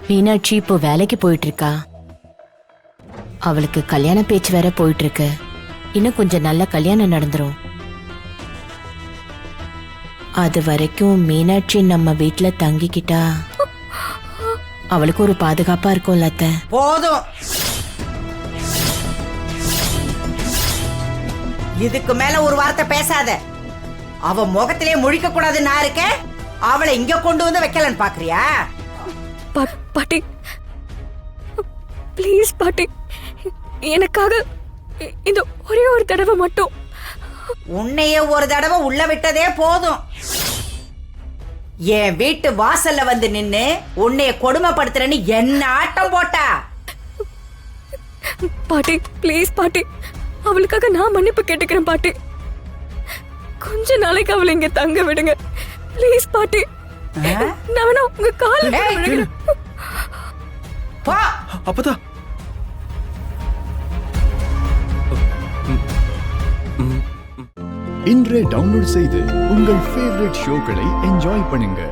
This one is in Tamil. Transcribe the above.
மீனாட்சி இப்போ வேலைக்கு போயிட்டு இருக்கா. அவளுக்கு கல்யாண பேச்சு வேற போயிட்டு இருக்கு. இன்னும் கொஞ்சம் நல்ல கல்யாணம் நடந்துரும். அது வரைக்கும் மீனாட்சி நம்ம வீட்டுல தங்கிக்கிட்டா அவளுக்கு ஒரு பாதுகாப்பா இருக்கும்ல அத்தை. போதும். இதுக்கு மேல ஒரு வார்த்தை பேசாத. அவ முகத்திலே முழிக்க கூடாது நான் இருக்கேன். அவளை இங்க கொண்டு வந்து வைக்கலன்னு பாக்குறியா? பாட்டி ப்ளீஸ் பாட்டி, எனக்காக இந்த ஒரே ஒரு தடவை மட்டும். உன்னையே ஒரு தடவை உள்ள விட்டதே போதும். என் வீட்டு வாசல்ல வந்து நின்னு உன்னைய கொடுமைப்படுத்துறேன்னு என்ன ஆட்டம் போட்டா? பாட்டி ப்ளீஸ் பாட்டி, அவளுக்காக நான் மன்னிப்பு கேட்டுக்கிறேன் பாட்டி. கொஞ்ச நாளைக்கு அவளை இங்க தங்க விடுங்க ப்ளீஸ் பாட்டி. நான் வேணா உங்க கால்ல விழுகிறேன். போ. அப்பதா இன்றே டவுன்லோட் செய்து உங்கள் ஃபேவரட் ஷோக்களை என்ஜாய் பண்ணுங்க.